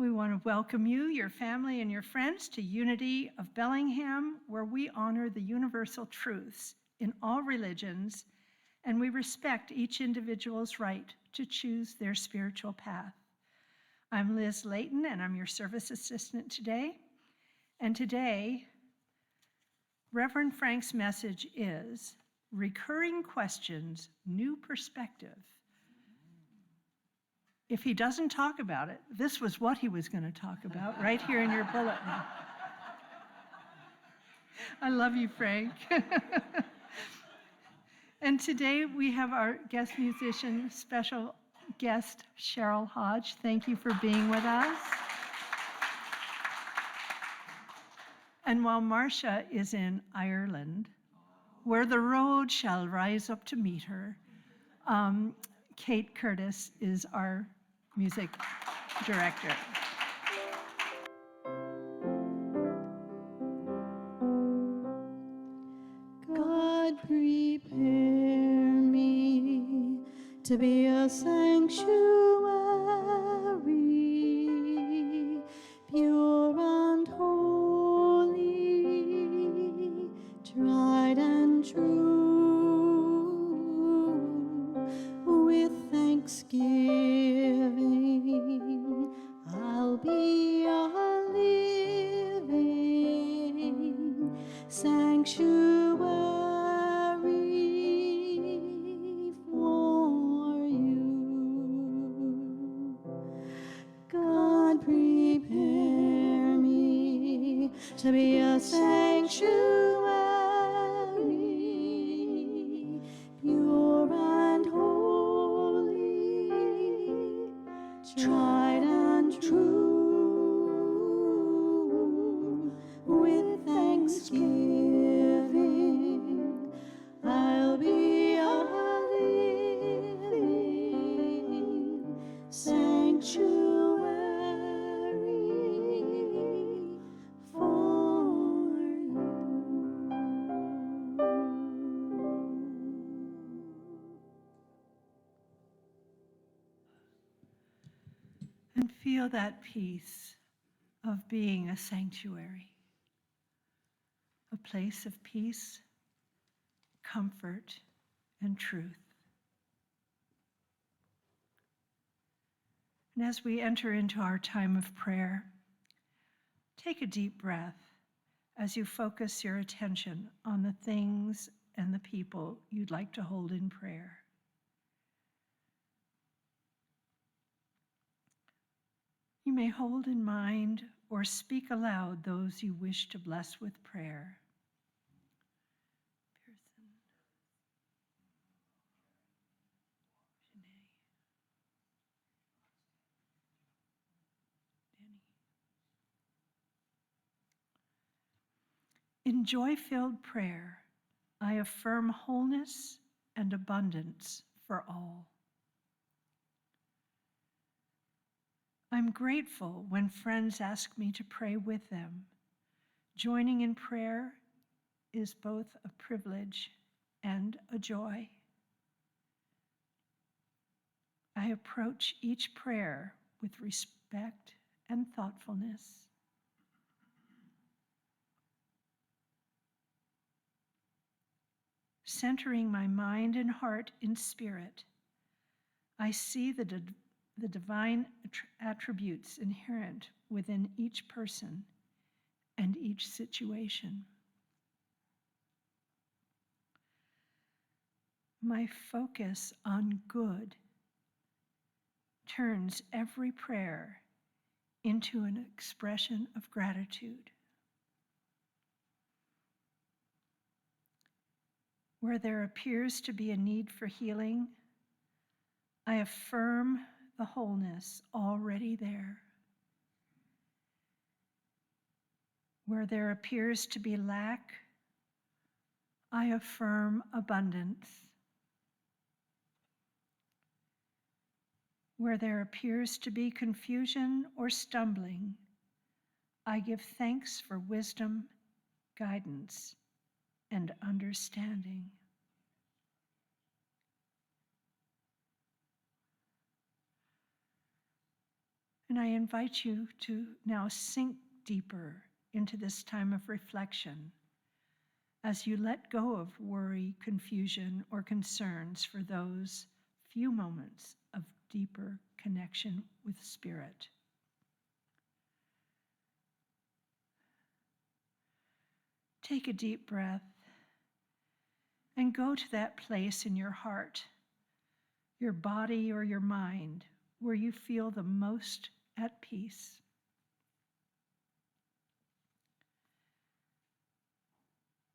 We want to welcome you, your family, and your friends to Unity of Bellingham, where we honor the universal truths in all religions, and we respect each individual's right to choose their spiritual path. I'm Liz Leighton, and I'm your service assistant today. And today, Reverend Frank's message is Recurring Questions, New Perspective. If he doesn't talk about it, this was what he was going to talk about right here in your bulletin. I love you, Frank. And today we have our guest musician, special guest, Cheryl Hodge. Thank you for being with us. And while Marcia is in Ireland, where the road shall rise up to meet her, Kate Curtis is our music director. God, prepare me to be a sanctuary, pure and holy, tried and true, with thanksgiving, I'll be a living sanctuary for you. God, prepare me to be a sanctuary, pure and holy, tried and true, with thanksgiving, I'll be a living sanctuary for you. And feel that peace of being a sanctuary, a place of peace, comfort, and truth. And as we enter into our time of prayer, take a deep breath as you focus your attention on the things and the people you'd like to hold in prayer. You may hold in mind or speak aloud those you wish to bless with prayer. In joy-filled prayer, I affirm wholeness and abundance for all. I'm grateful when friends ask me to pray with them. Joining in prayer is both a privilege and a joy. I approach each prayer with respect and thoughtfulness. Centering my mind and heart in spirit, I see the divine attributes inherent within each person and each situation. My focus on good turns every prayer into an expression of gratitude. Where there appears to be a need for healing, I affirm the wholeness already there. Where there appears to be lack, I affirm abundance. Where there appears to be confusion or stumbling, I give thanks for wisdom, guidance, and understanding. And I invite you to now sink deeper into this time of reflection as you let go of worry, confusion, or concerns for those few moments of deeper connection with Spirit. Take a deep breath and go to that place in your heart, your body, or your mind where you feel the most at peace.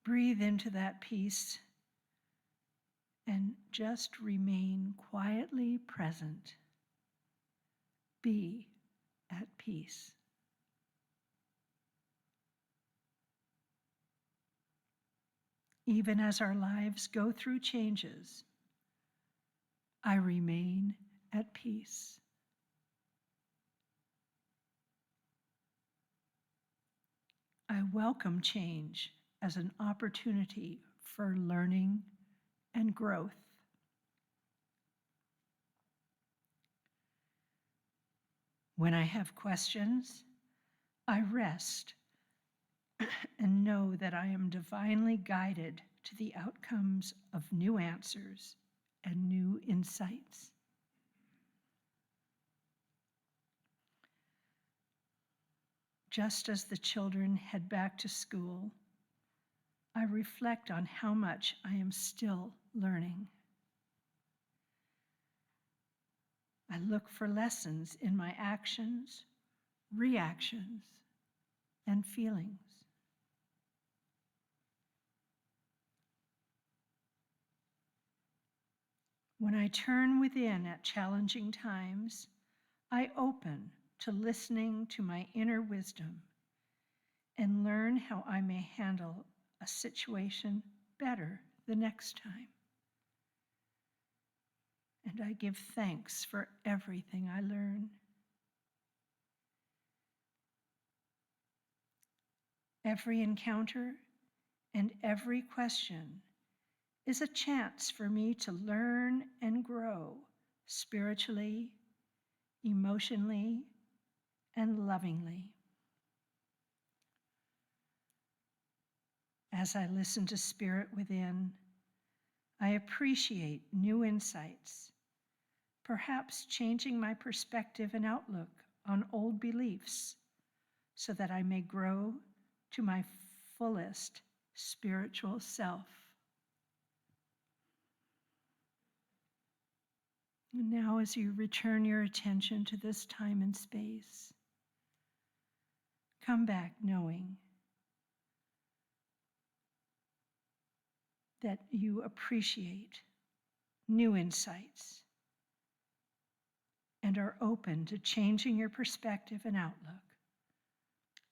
Breathe into that peace and just remain quietly present. Be at peace. Even as our lives go through changes, I remain at peace. I welcome change as an opportunity for learning and growth. When I have questions, I rest and know that I am divinely guided to the outcomes of new answers and new insights. Just as the children head back to school, I reflect on how much I am still learning. I look for lessons in my actions, reactions, and feelings. When I turn within at challenging times, I open to listening to my inner wisdom and learn how I may handle a situation better the next time. And I give thanks for everything I learn. Every encounter and every question is a chance for me to learn and grow spiritually, emotionally, and lovingly. As I listen to Spirit within, I appreciate new insights, perhaps changing my perspective and outlook on old beliefs so that I may grow to my fullest spiritual self. And now, as you return your attention to this time and space, come back knowing that you appreciate new insights and are open to changing your perspective and outlook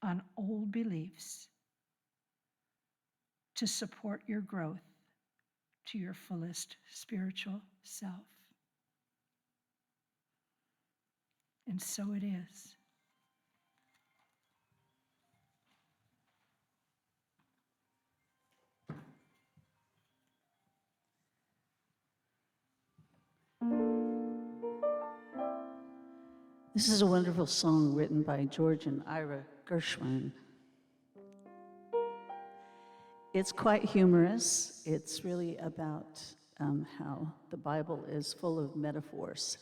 on old beliefs to support your growth to your fullest spiritual self. And so it is. This is a wonderful song written by George and Ira Gershwin. It's quite humorous. It's really about how the Bible is full of metaphors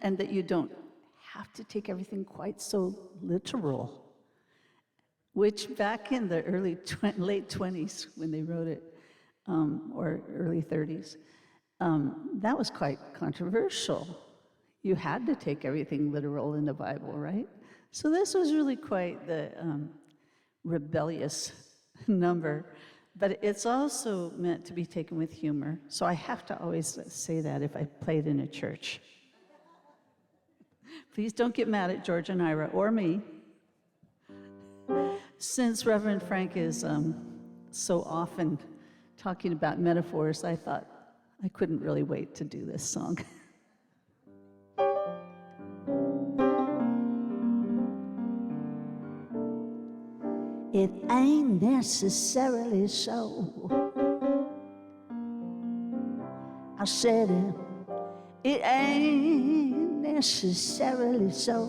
and that you don't have to take everything quite so literal, which back in the late 20s when they wrote it, or early 30s, that was quite controversial. You had to take everything literal in the Bible, right? So this was really quite the rebellious number, but it's also meant to be taken with humor. So I have to always say that if I play it in a church. Please don't get mad at George and Ira or me. Since Reverend Frank is so often talking about metaphors, I thought I couldn't really wait to do this song. It ain't necessarily so. I said it ain't necessarily so.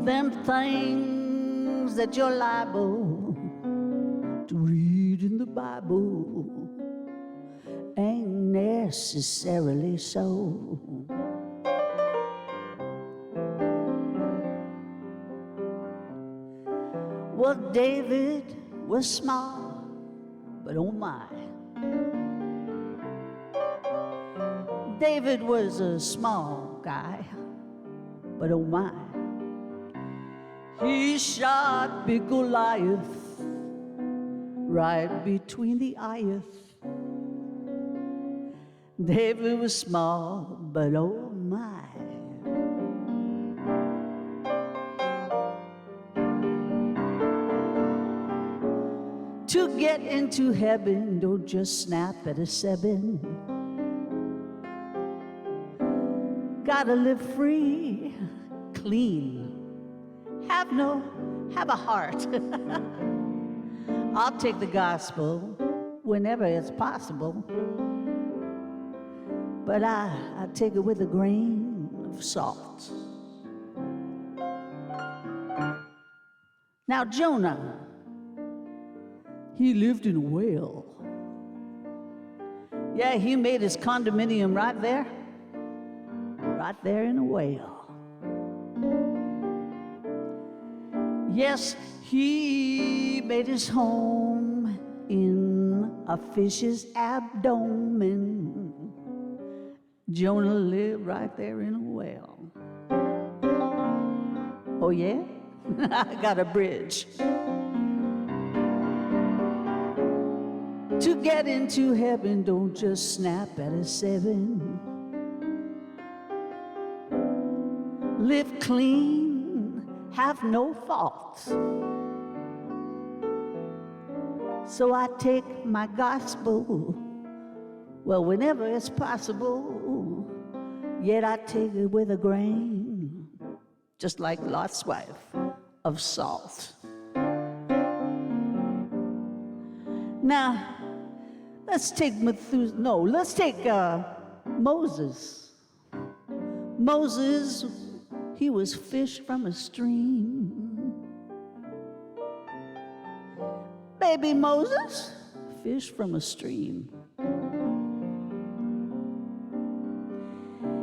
Them things that you're liable to read in the Bible ain't necessarily so. Well, David was small, but oh my. David was a small guy, but oh my. He shot big Goliath right between the eyes. David was small, but oh my. To get into heaven, don't just snap at a 7. Gotta live free, clean, have a heart. I'll take the gospel whenever it's possible, but I take it with a grain of salt. Now Jonah, he lived in a whale. Yeah, he made his condominium right there in a whale. Yes, he made his home in a fish's abdomen. Jonah lived right there in a whale. Oh yeah? I got a bridge. To get into heaven, don't just snap at a 7. Live clean, have no faults. So I take my gospel, well, whenever it's possible, yet I take it with a grain, just like Lot's wife, of salt. Now, let's take Moses. Moses, he was fished from a stream. Baby Moses, fished from a stream.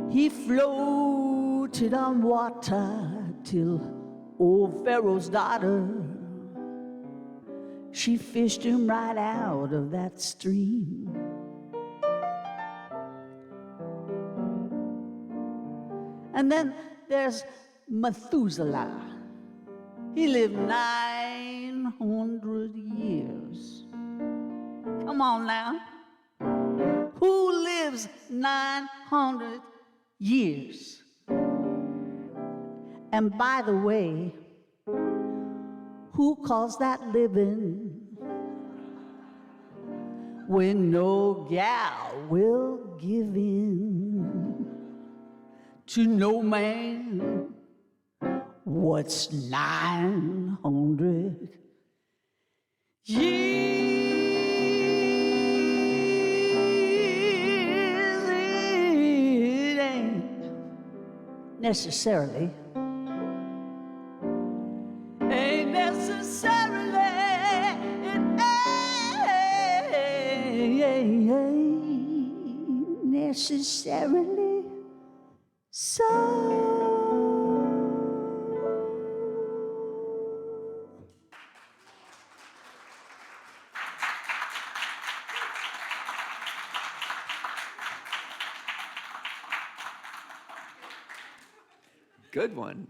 He floated on water till old Pharaoh's daughter, she fished him right out of that stream. And then there's Methuselah. He lived 900 years. Come on now. Who lives 900 years? And by the way, who calls that living when no gal will give in to no man? What's 900 years? It ain't necessarily. Necessarily so. Good one.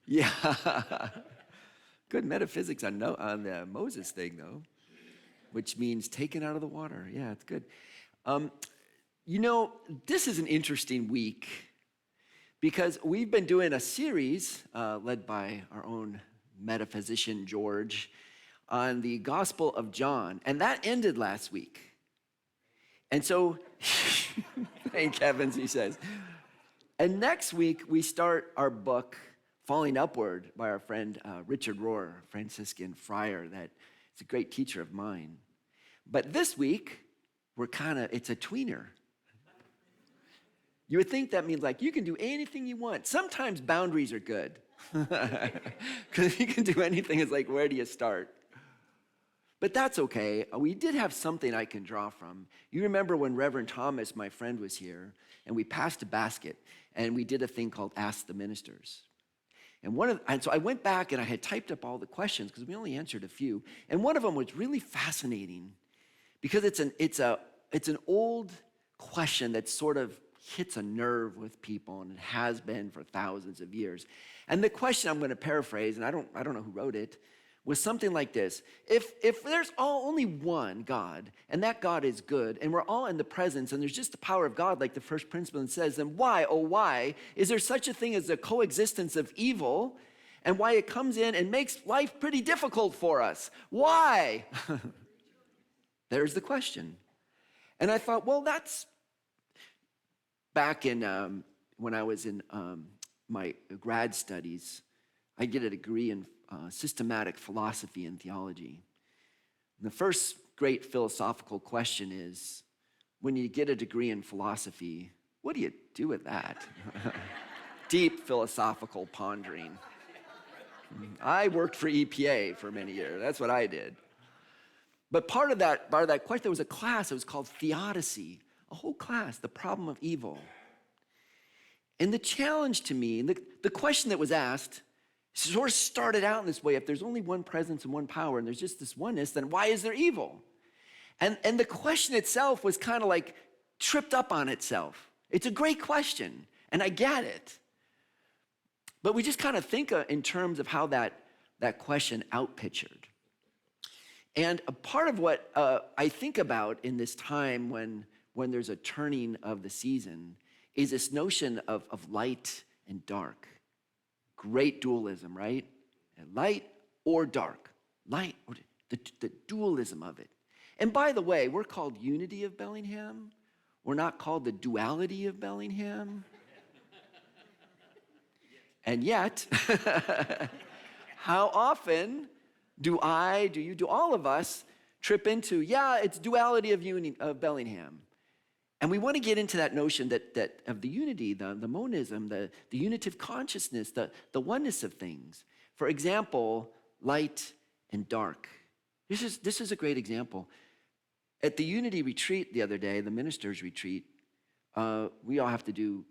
Yeah. Good metaphysics on the Moses thing, though, which means taken out of the water. Yeah, it's good. You know, this is an interesting week because we've been doing a series led by our own metaphysician, George, on the Gospel of John, and that ended last week. And so, thank heavens, he says. And next week, we start our book, Falling Upward, by our friend Richard Rohr, Franciscan friar, that is a great teacher of mine. But this week, it's a tweener. You would think that means like you can do anything you want. Sometimes boundaries are good. Because if you can do anything, it's like, where do you start? But that's okay. We did have something I can draw from. You remember when Reverend Thomas, my friend, was here, and we passed a basket, and we did a thing called Ask the Ministers. And so I went back and I had typed up all the questions because we only answered a few. And one of them was really fascinating because it's an old question that sort of hits a nerve with people, and it has been for thousands of years. And the question I'm going to paraphrase, and I don't know who wrote it, was something like this. If there's only one God, and that God is good, and we're all in the presence, and there's just the power of God, like the first principle says, then why, oh why, is there such a thing as the coexistence of evil, and why it comes in and makes life pretty difficult for us? Why? There's the question. And I thought, well, that's back in when I was in my grad studies. I get a degree in systematic philosophy and theology. And the first great philosophical question is, when you get a degree in philosophy, what do you do with that? Deep philosophical pondering. I worked for EPA for many years. That's what I did. But part of that question, there was a class, it was called theodicy, a whole class, the problem of evil. And the challenge to me, the question that was asked, sort of started out in this way. If there's only one presence and one power, and there's just this oneness, then why is there evil? And the question itself was kind of like tripped up on itself. It's a great question, and I get it. But we just kind of think in terms of how that question outpictured. And a part of what I think about in this time when there's a turning of the season is this notion of light and dark. Great dualism, right? Light or dark. Light, or the dualism of it. And by the way, we're called Unity of Bellingham. We're not called the Duality of Bellingham. And yet, how often do you, all of us trip into, it's duality of Bellingham. And we want to get into that notion that of the unity, the monism, the unitive consciousness, the oneness of things. For example, light and dark. This is a great example. At the Unity retreat the other day, the ministers' retreat, we all have to do,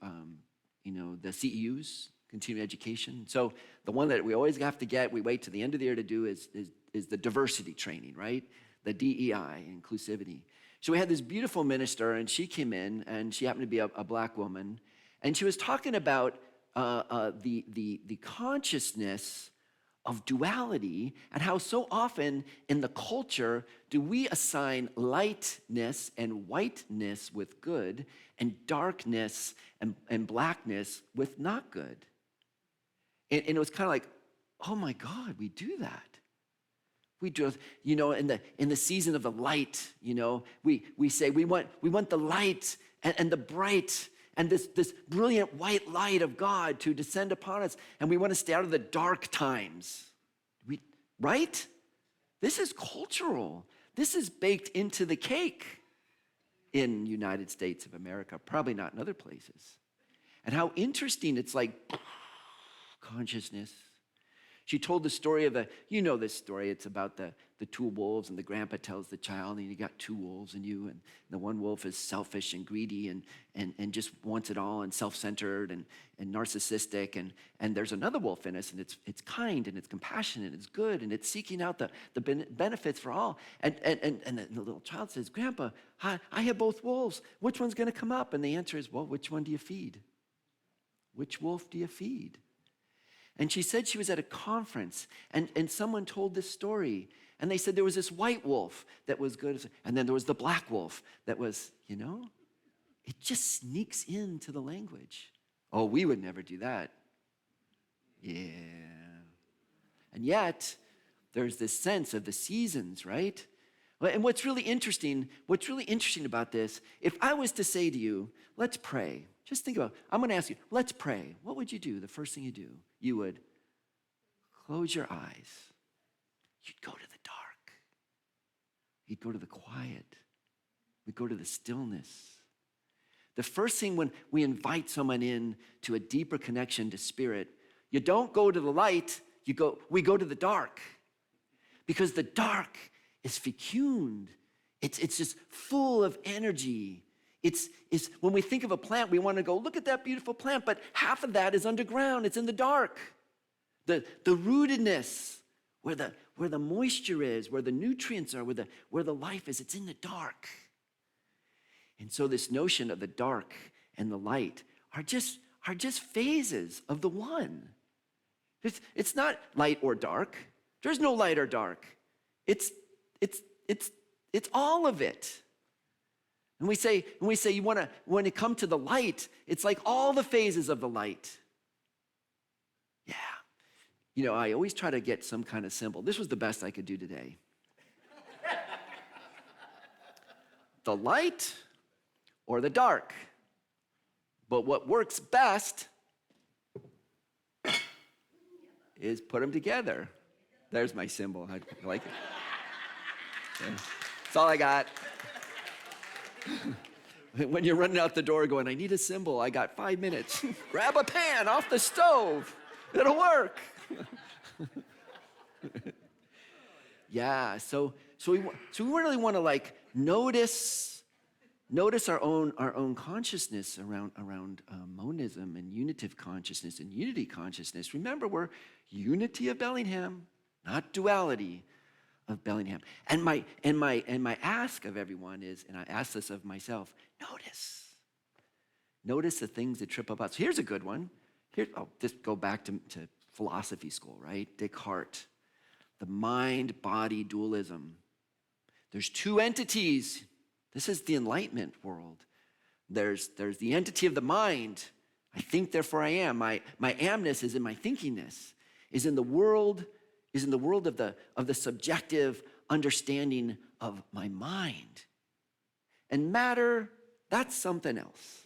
the CEUs, continuing education. So the one that we always have to get, we wait to the end of the year to do is the diversity training, right? The DEI, inclusivity. So we had this beautiful minister, and she came in, and she happened to be a black woman, and she was talking about the consciousness of duality and how so often in the culture do we assign lightness and whiteness with good and darkness and blackness with not good. And it was kind of like, oh my God, we do that. We do, in the season of the light, we say we want the light and the bright and this brilliant white light of God to descend upon us, and we want to stay out of the dark times. Right? This is cultural. This is baked into the cake in United States of America, probably not in other places. And how interesting, it's like consciousness. She told the story of this story. It's about the two wolves, and the grandpa tells the child, and you got two wolves in you, and the one wolf is selfish and greedy and just wants it all and self-centered and narcissistic, and there's another wolf in us, and it's kind and it's compassionate and it's good and it's seeking out the benefits for all. And the little child says, Grandpa, I have both wolves. Which one's going to come up? And the answer is, well, which one do you feed? Which wolf do you feed? And she said she was at a conference, and someone told this story. And they said there was this white wolf that was good, and then there was the black wolf that was, it just sneaks into the language. Oh, we would never do that. Yeah. And yet, there's this sense of the seasons, right? And what's really interesting about this, if I was to say to you, let's pray. Just think about it. I'm going to ask you, let's pray. What would you do? The first thing you do, you would close your eyes. You'd go to the dark. You'd go to the quiet. We go to the stillness. The first thing when we invite someone in to a deeper connection to spirit, you don't go to the light, we go to the dark. Because the dark is fecund. It's just full of energy. It's when we think of a plant, we want to go, look at that beautiful plant, but half of that is underground. It's in the dark. The rootedness, where the moisture is, where the nutrients are, where the life is, it's in the dark. And so this notion of the dark and the light are just phases of the one. It's not light or dark. There's no light or dark. It's all of it. And we say you want to come to the light, it's like all the phases of the light. Yeah. You know, I always try to get some kind of symbol. This was the best I could do today. The light or the dark. But what works best is put them together. There's my symbol. I like it. Okay. That's all I got. When you're running out the door going, I need a symbol, I got 5 minutes. Grab a pan off the stove. It'll work. Yeah, so we really want to like notice our own consciousness around monism and unitive consciousness and unity consciousness. Remember, we're unity of Bellingham, not duality of Bellingham. And my ask of everyone is, and I ask this of myself, notice the things that trip up us. Here's a good one. I'll just go back to philosophy school, right? Descartes, the mind-body dualism. There's two entities. This is the Enlightenment world. There's the entity of the mind. I think, therefore I am. My amness is in my thinkingness, is in the world of the subjective understanding of my mind. And matter, that's something else.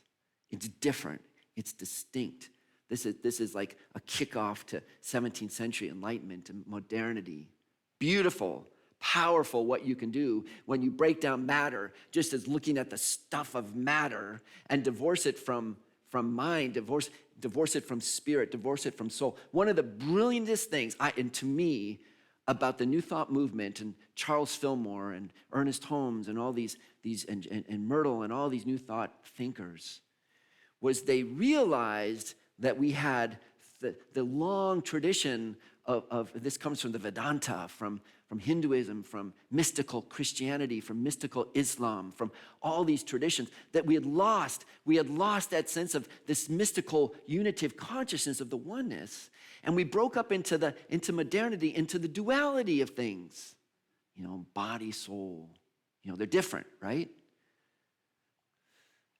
It's different. It's distinct. This is like a kickoff to 17th century Enlightenment and modernity. Beautiful, powerful what you can do when you break down matter just as looking at the stuff of matter and divorce it from mind, divorce it from spirit, divorce it from soul. One of the brilliantest things, and to me, about the New Thought movement and Charles Fillmore and Ernest Holmes and all these and Myrtle and all these New Thought thinkers was they realized that we had the long tradition of this comes from the Vedanta, from Hinduism, from mystical Christianity, from mystical Islam, from all these traditions that we had lost. We had lost that sense of this mystical unitive consciousness of the oneness. And we broke up into modernity, into the duality of things. You know, body, soul. You know, they're different, right?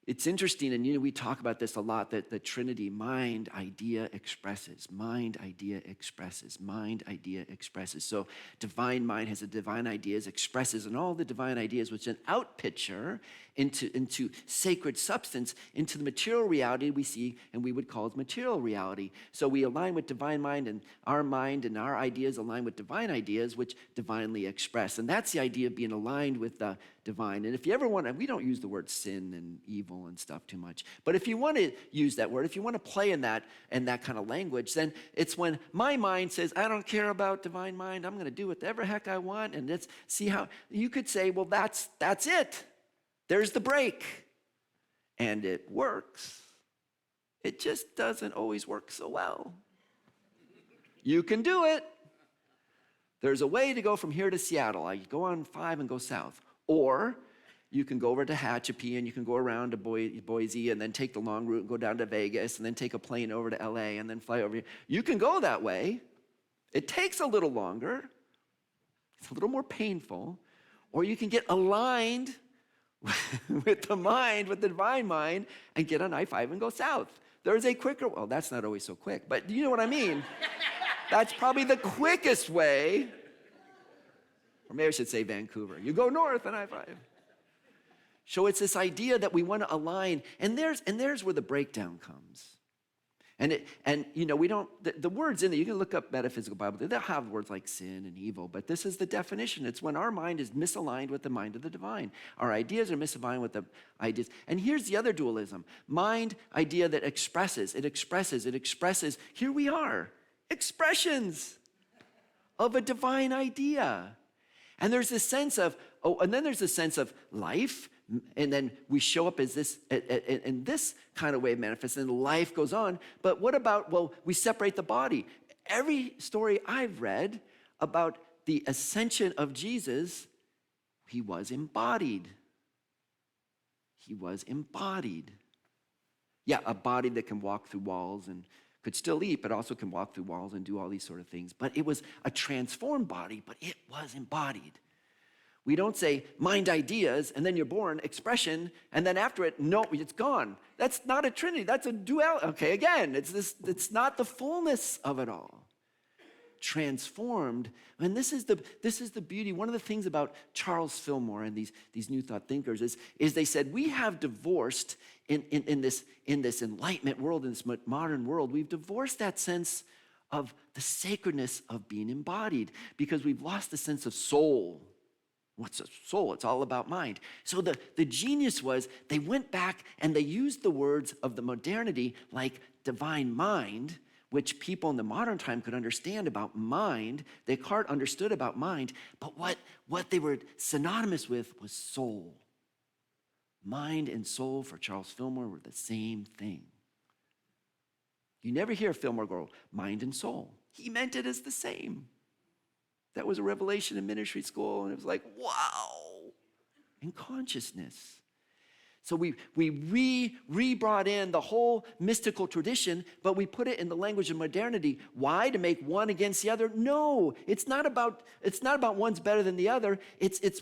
It's interesting, and we talk about this a lot, that the Trinity, mind, idea, expresses. Mind, idea, expresses. Mind, idea, expresses. So divine mind has a divine ideas, expresses, and all the divine ideas, which is an out picture into sacred substance, into the material reality we see, and we would call it material reality. So we align with divine mind and our ideas align with divine ideas, which divinely express. And that's the idea of being aligned with the divine. And if you ever want to, we don't use the word sin and evil and stuff too much, but if you want to use that word, if you want to play in that kind of language, then it's when my mind says, I don't care about divine mind, I'm going to do whatever heck I want, and let's see how, you could say, well, that's it. There's the break. And it works. It just doesn't always work so well. You can do it. There's a way to go from here to Seattle. I go on 5 and go south. Or you can go over to Tehachapi and you can go around to Boise and then take the long route and go down to Vegas and then take a plane over to LA and then fly over here. You can go that way. It takes a little longer. It's a little more painful. Or you can get aligned with the mind, with the divine mind, and get on I-5 and go south. There's a quicker, well, that's not always so quick, but you know what I mean. That's probably the quickest way. Or maybe I should say Vancouver. You go north on I-5. So it's this idea that we want to align, and there's where the breakdown comes. And we don't, the words in there, you can look up metaphysical Bible, they'll have words like sin and evil, but this is the definition. It's when our mind is misaligned with the mind of the divine. Our ideas are misaligned with the ideas. And here's the other dualism. Mind, idea that expresses. Here we are, expressions of a divine idea. And there's this sense of, and then there's this sense of life, and then we show up as this, in this kind of way of manifesting, and life goes on. But what about, we separate the body. Every story I've read about the ascension of Jesus, he was embodied. He was embodied. Yeah, a body that can walk through walls and could still eat, but also can walk through walls and do all these sort of things. But it was a transformed body, but it was embodied. We don't say mind ideas, and then you're born, expression, and then after it, no, it's gone. That's not a trinity, that's a duality. Okay, again, it's not the fullness of it all. Transformed, and this is the beauty. One of the things about Charles Fillmore and these New Thought thinkers is they said, we have divorced in this Enlightenment world, in this modern world, we've divorced that sense of the sacredness of being embodied because we've lost the sense of soul. What's a soul? It's all about mind. So the genius was they went back and they used the words of the modernity like divine mind, which people in the modern time could understand about mind. Descartes understood about mind, but what they were synonymous with was soul. Mind and soul for Charles Fillmore were the same thing. You never hear Fillmore go, mind and soul. He meant it as the same. That was a revelation in ministry school, and it was like, wow, in consciousness. So we re-brought in the whole mystical tradition, but we put it in the language of modernity. Why? To make one against the other? No, it's not about one's better than the other.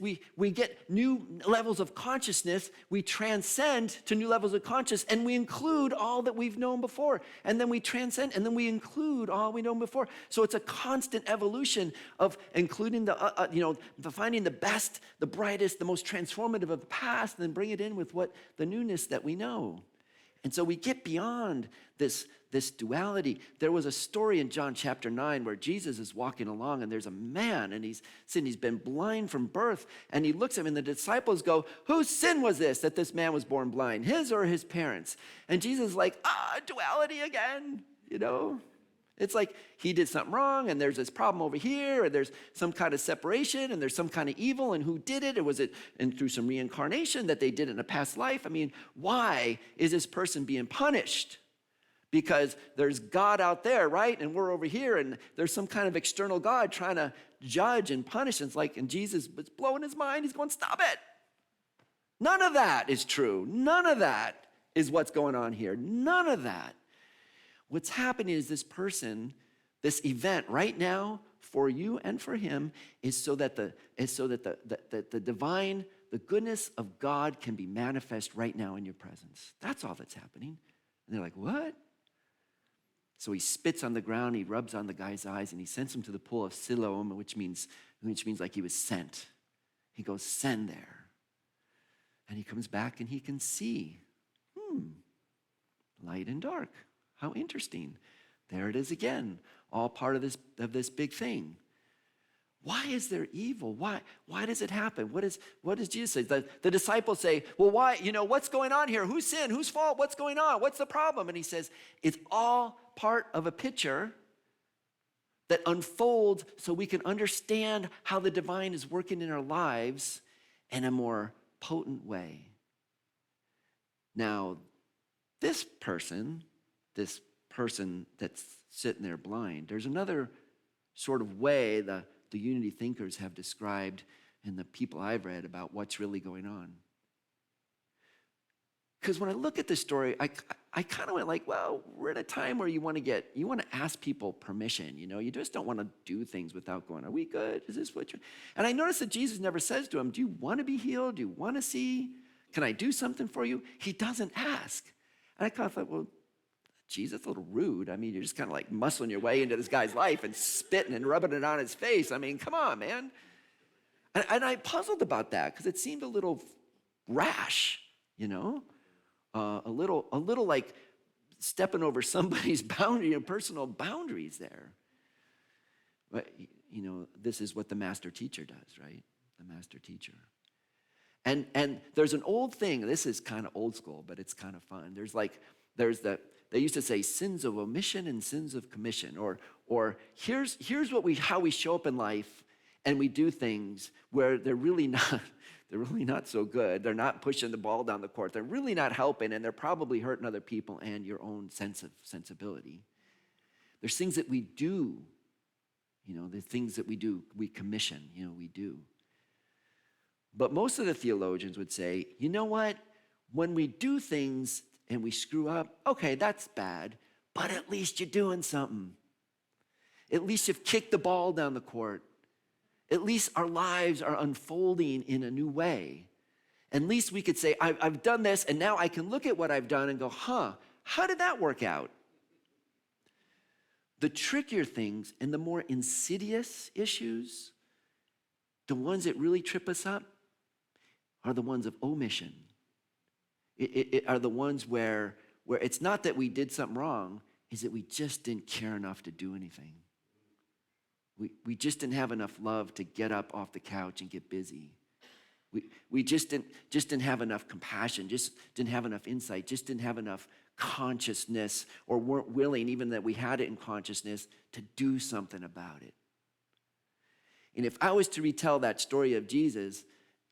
We get new levels of consciousness. We transcend to new levels of consciousness, and we include all that we've known before. And then we transcend, and then we include all we've known before. So it's a constant evolution of including finding the best, the brightest, the most transformative of the past, and then bring it in with the newness that we know. And so we get beyond this duality. There was a story in John chapter 9 where Jesus is walking along and there's a man and he's been blind from birth, and he looks at him and the disciples go, whose sin was this that this man was born blind, his or his parents? And Jesus is like, duality again, It's like he did something wrong, and there's this problem over here, and there's some kind of separation, and there's some kind of evil, and who did it? Or was it through some reincarnation that they did it in a past life? I mean, why is this person being punished? Because there's God out there, right? And we're over here, and there's some kind of external God trying to judge and punish. And Jesus was blowing his mind. He's going, stop it. None of that is true. None of that is what's going on here. None of that. What's happening is this event right now for you and for him is so that the divine, the goodness of God can be manifest right now in your presence. That's all that's happening. And they're like, what? So he spits on the ground, he rubs on the guy's eyes, and he sends him to the pool of Siloam, which means like he was sent. He goes, send there. And he comes back and he can see. Light and dark. How interesting. There it is again, all part of this big thing. Why is there evil? Why does it happen? What does Jesus say? The disciples say, well, why, what's going on here? Whose sin? Whose fault? What's going on? What's the problem? And he says, it's all part of a picture that unfolds so we can understand how the divine is working in our lives in a more potent way. Now, this person that's sitting there blind, there's another sort of way the unity thinkers have described and the people I've read about what's really going on. Because when I look at this story, I kind of went like, well, we're at a time where you want to ask people permission, you just don't want to do things without going, are we good? Is this what you're... And I noticed that Jesus never says to him, do you want to be healed? Do you want to see? Can I do something for you? He doesn't ask. And I kind of thought, well, Jesus, a little rude. I mean, you're just kind of like muscling your way into this guy's life and spitting and rubbing it on his face. I mean, come on, man. And I puzzled about that because it seemed a little rash, a little like stepping over somebody's boundary, personal boundaries there. But, this is what the master teacher does, right? The master teacher. And there's an old thing, this is kind of old school, but it's kind of fun. They used to say sins of omission and sins of commission, or here's how we show up in life, and we do things where they're really not so good. They're not pushing the ball down the court. They're really not helping, and they're probably hurting other people and your own sensibility. There's things that we do, the things that we do, we commission, we do. But most of the theologians would say, you know what? When we do things and we screw up, okay, that's bad, but at least you're doing something. At least you've kicked the ball down the court. At least our lives are unfolding in a new way. At least we could say, I've done this, and now I can look at what I've done and go, how did that work out? The trickier things and the more insidious issues, the ones that really trip us up, are the ones of omission. It are the ones where it's not that we did something wrong, is that we just didn't care enough to do anything. We just didn't have enough love to get up off the couch and get busy. We just didn't have enough compassion, just didn't have enough insight, just didn't have enough consciousness, or weren't willing, even that we had it in consciousness, to do something about it. And if I was to retell that story of Jesus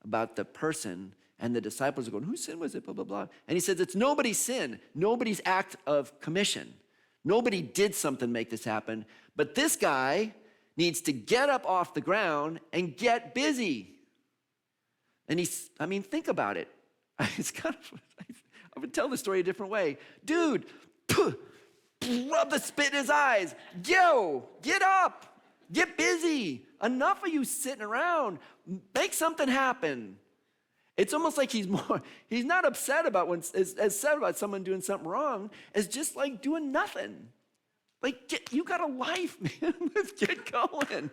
about the person, and the disciples are going, whose sin was it, blah, blah, blah. And he says, it's nobody's sin, nobody's act of commission. Nobody did something to make this happen, but this guy needs to get up off the ground and get busy. And think about it. It's kind of, I would tell the story a different way. Dude, rub the spit in his eyes. Yo, get up, get busy. Enough of you sitting around. Make something happen. It's almost like he's not upset about as sad about someone doing something wrong as just like doing nothing. Like, you got a life, man. Let's get going.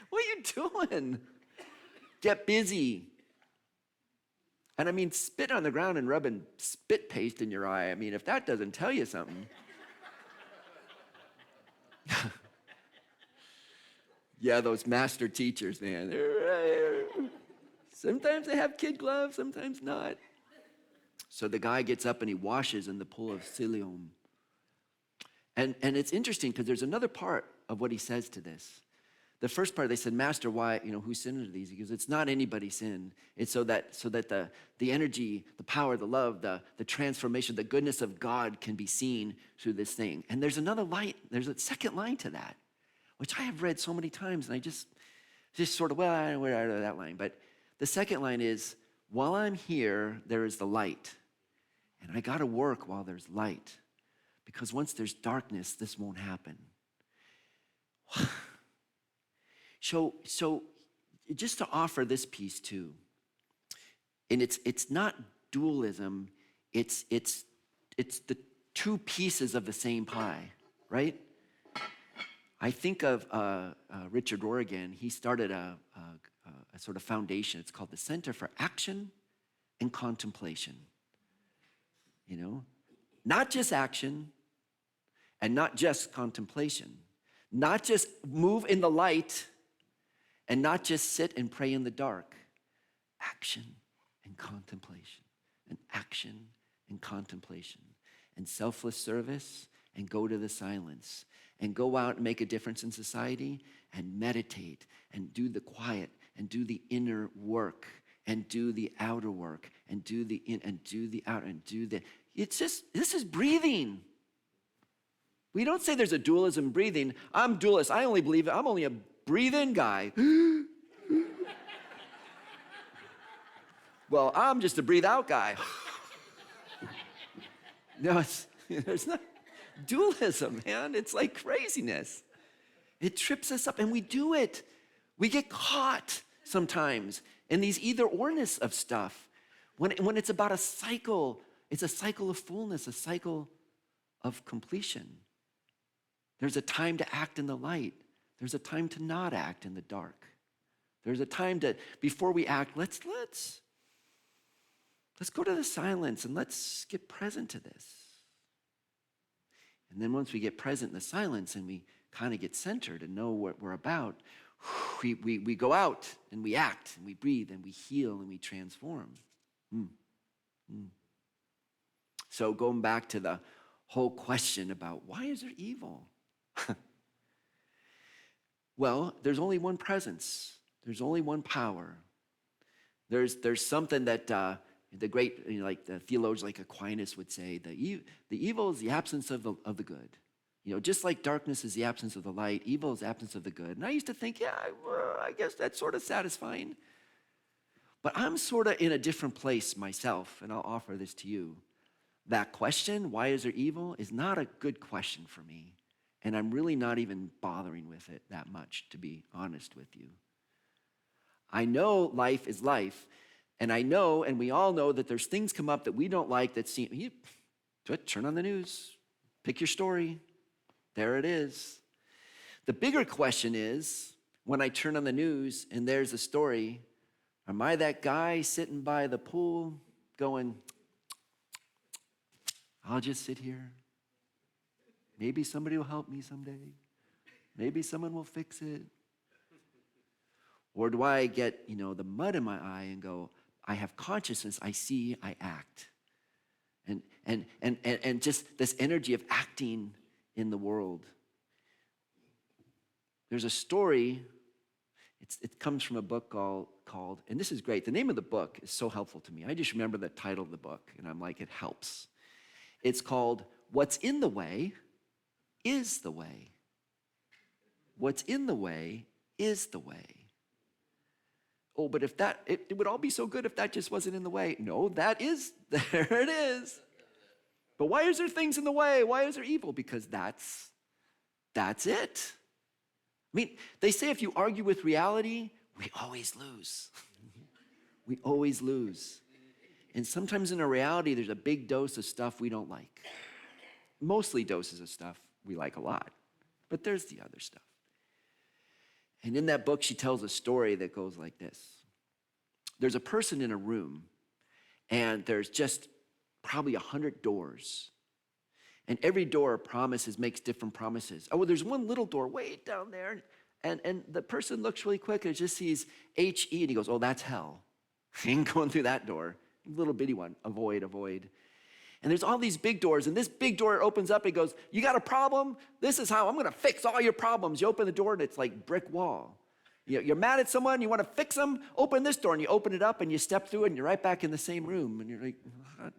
What are you doing? Get busy. And spit on the ground and rubbing spit paste in your eye. If that doesn't tell you something. Yeah, those master teachers, man. Sometimes they have kid gloves, sometimes not. So the guy gets up and he washes in the pool of Siloam. And it's interesting because there's another part of what he says to this. The first part, they said, Master, why, who sinned are these? He goes, it's not anybody's sin. It's so that the energy, the power, the love, the transformation, the goodness of God can be seen through this thing. And there's another line, there's a second line to that, which I have read so many times, and I just sort of, I don't know where I read that line. But the second line is, while I'm here, there is the light. And I got to work while there's light. Because once there's darkness, this won't happen. So just to offer this piece too, and it's not dualism, it's the two pieces of the same pie, right? I think of Richard Rohr again. He started a sort of foundation. It's called the Center for Action and Contemplation. Not just action and not just contemplation. Not just move in the light and not just sit and pray in the dark. Action and contemplation, and action and contemplation, and selfless service, and go to the silence, and go out and make a difference in society, and meditate, and do the quiet, and do the inner work, and do the outer work, and do the in, and do the outer, and do the, this is breathing. We don't say there's a dualism in breathing. I'm dualist. I only believe I'm only a breathe-in guy. Well, I'm just a breathe-out guy. No, there's not dualism, man. It's like craziness. It trips us up, and we do it. We get caught sometimes in these either-orness of stuff. When it's about a cycle, it's a cycle of fullness, a cycle of completion. There's a time to act in the light. There's a time to not act in the dark. There's a time to, before we act, let's go to the silence and let's get present to this. And then once we get present in the silence and we kind of get centered and know what we're about, we go out and we act and we breathe and we heal and we transform. So going back to the whole question about why is there evil? Well, there's only one presence. There's only one power. There's something that the great, like the theologians like Aquinas would say, the evil is the absence of the good. Just like darkness is the absence of the light, evil is the absence of the good. And I used to think, I guess that's sort of satisfying. But I'm sort of in a different place myself, and I'll offer this to you. That question, why is there evil, is not a good question for me. And I'm really not even bothering with it that much, to be honest with you. I know life is life, and I know, and we all know that there's things come up that we don't like that seem, turn on the news, pick your story, there it is. The bigger question is, when I turn on the news and there's a story, am I that guy sitting by the pool going, I'll just sit here. Maybe somebody will help me someday. Maybe someone will fix it. Or do I get, the mud in my eye and go, I have consciousness, I see, I act. And just this energy of acting in the world. There's a story, it comes from a book called, and this is great, the name of the book is so helpful to me. I just remember the title of the book, and I'm like, it helps. It's called, What's in the Way is the Way. What's in the way is the way. Oh, but if it would all be so good if that just wasn't in the way. No, there it is. But why is there things in the way? Why is there evil? Because that's it. I mean, they say if you argue with reality, we always lose. We always lose. And sometimes in a reality, there's a big dose of stuff we don't like. Mostly doses of stuff we like a lot. But there's the other stuff. And in that book, she tells a story that goes like this. There's a person in a room, and there's just probably 100 doors. And every door makes different promises. Oh, well, there's one little door way down there, and the person looks really quick and just sees H-E, and he goes, oh, that's hell. He ain't going through that door. Little bitty one, avoid. And there's all these big doors, and this big door opens up, and goes, you got a problem? This is how I'm gonna fix all your problems. You open the door, and it's like brick wall. You're mad at someone, you wanna fix them? Open this door, and you open it up, and you step through it, and you're right back in the same room, and you're like, what?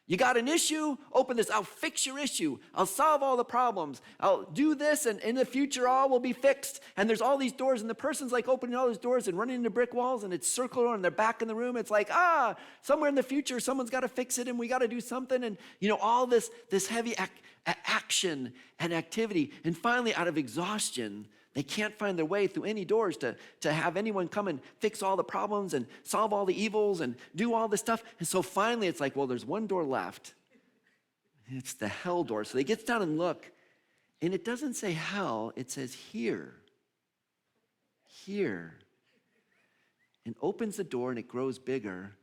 You got an issue? Open this, I'll fix your issue. I'll solve all the problems. I'll do this, and in the future, all will be fixed. And there's all these doors, and the person's like opening all those doors and running into brick walls, and it's circular, and they're back in the room. It's like, somewhere in the future, someone's got to fix it, and we got to do something. And, all this heavy action and activity. And finally, out of exhaustion, they can't find their way through any doors to have anyone come and fix all the problems and solve all the evils and do all this stuff. And so finally it's like, well, there's one door left. It's the hell door. So they get down and look, and it doesn't say hell, it says here. Here. And opens the door, and it grows bigger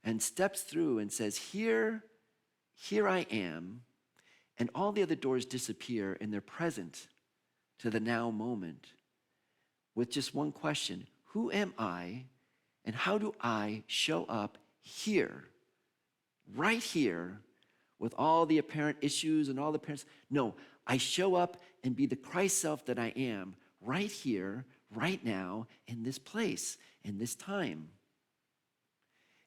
and steps through and says, here I am. And all the other doors disappear, and they're present to the now moment with just one question. Who am I, and how do I show up here, right here, with all the apparent issues and all the parents? No, I show up and be the Christ self that I am right here, right now, in this place, in this time.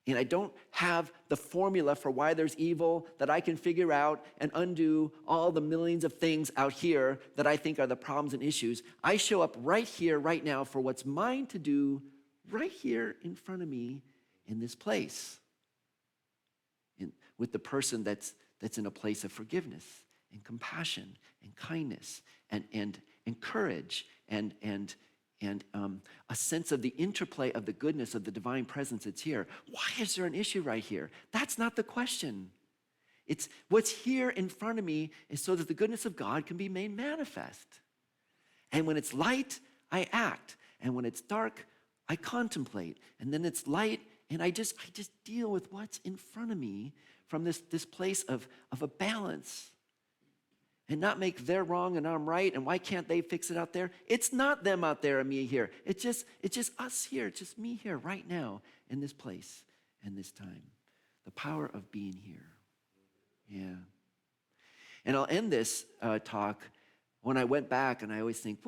And I don't have the formula for why there's evil that I can figure out and undo all the millions of things out here that I think are the problems and issues. I show up right here, right now, for what's mine to do right here in front of me in this place. With the person that's in a place of forgiveness and compassion and kindness and courage and a sense of the interplay of the goodness of the divine presence that's here. Why is there an issue right here? That's not the question. It's what's here in front of me is so that the goodness of God can be made manifest. And when it's light, I act. And when it's dark, I contemplate. And then it's light, and I just deal with what's in front of me from this place of a balance and not make they're wrong and I'm right, and why can't they fix it out there? It's not them out there and me here. It's just us here. It's just me here right now in this place and this time. The power of being here. Yeah. And I'll end this talk when I went back, and I always think,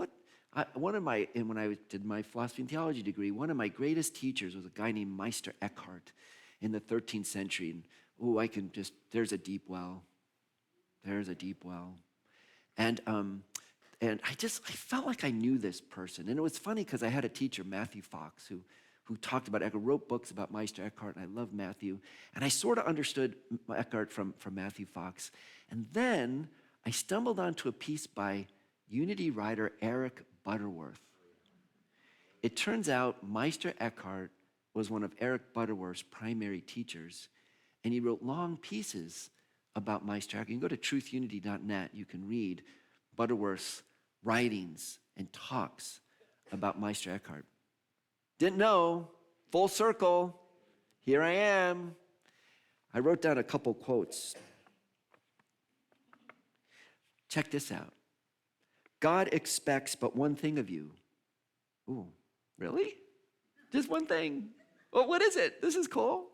when I did my philosophy and theology degree, one of my greatest teachers was a guy named Meister Eckhart in the 13th century. And there's a deep well. There's a deep well. And I felt like I knew this person. And it was funny because I had a teacher, Matthew Fox, who talked about Eckhart, wrote books about Meister Eckhart, and I love Matthew. And I sort of understood Eckhart from Matthew Fox. And then I stumbled onto a piece by Unity writer Eric Butterworth. It turns out Meister Eckhart was one of Eric Butterworth's primary teachers, and he wrote long pieces about Meister Eckhart. You can go to truthunity.net. You can read Butterworth's writings and talks about Meister Eckhart. Didn't know, full circle, here I am. I wrote down a couple quotes. Check this out. God expects but one thing of you. Ooh, really? Just one thing? Well, what is it? This is cool.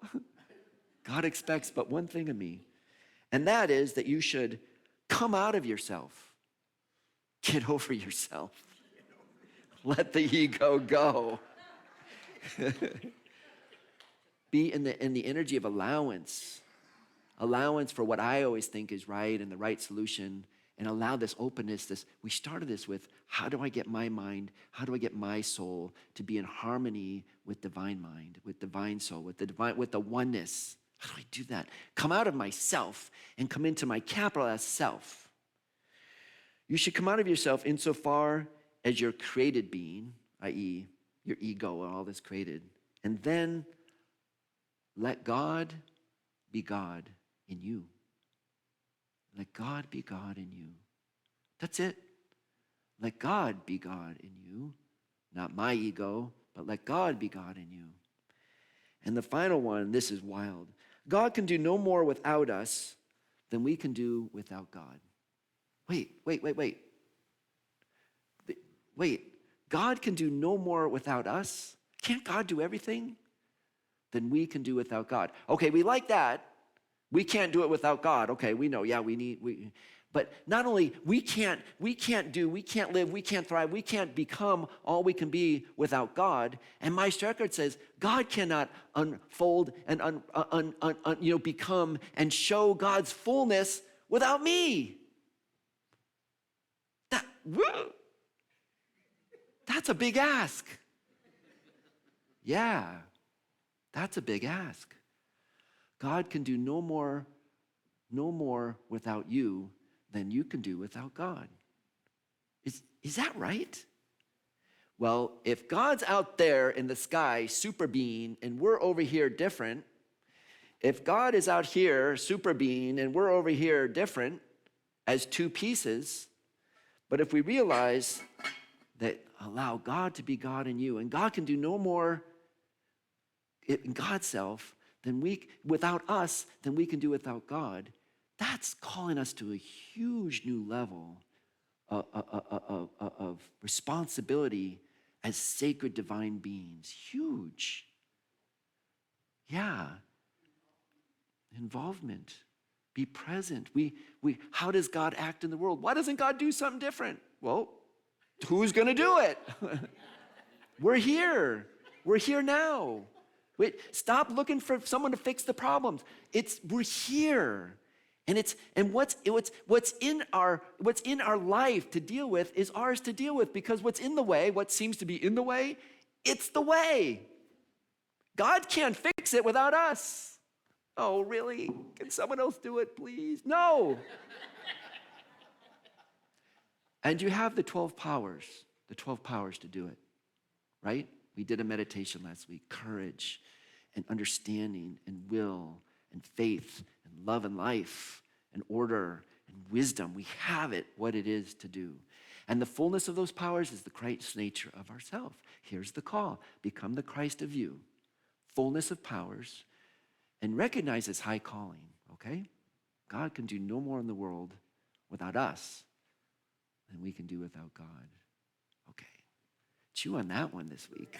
God expects but one thing of me, and that is that you should come out of yourself. Get over yourself. Let the ego go. Be in the energy of allowance for what I always think is right and the right solution, and allow this openness. We started this with, how do I get my mind, how do I get my soul to be in harmony with divine mind, with divine soul, with the oneness? How do I do that? Come out of myself and come into my capital S self. You should come out of yourself insofar as your created being, i.e., your ego and all that's created, and then let God be God in you. Let God be God in you. That's it. Let God be God in you. Not my ego, but let God be God in you. And the final one, this is wild. God can do no more without us than we can do without God. Wait. God can do no more without us? Can't God do everything? Than we can do without God. Okay, we like that. We can't do it without God. Okay, we know, yeah, but not only we can't live, we can't thrive, we can't become all we can be without God. And Meister Eckhart says, God cannot unfold and become and show God's fullness without me. That's a big ask. Yeah, that's a big ask. God can do no more without you than you can do without God. Is that right? Well, if God's out there in the sky, super being, and we're over here different, if God is out here, super being, and we're over here different as two pieces, but if we realize that allow God to be God in you, and God can do no more in God's self without us than we can do without God, that's calling us to a huge new level of responsibility as sacred divine beings. Huge. Yeah. Involvement. Be present. How does God act in the world? Why doesn't God do something different? Well, who's going to do it? We're here. We're here now. Wait, stop looking for someone to fix the problems. We're here. And what's in our life to deal with is ours to deal with, because what's in the way, what seems to be in the way, it's the way. God can't fix it without us. Oh, really? Can someone else do it, please? No. And you have the 12 powers to do it, right? We did a meditation last week. Courage and understanding and will and faith and love and life and order and wisdom. We have it, what it is to do. And the fullness of those powers is the Christ nature of ourself. Here's the call. Become the Christ of you. Fullness of powers, and recognize his high calling, okay? God can do no more in the world without us than we can do without God. Okay. Chew on that one this week.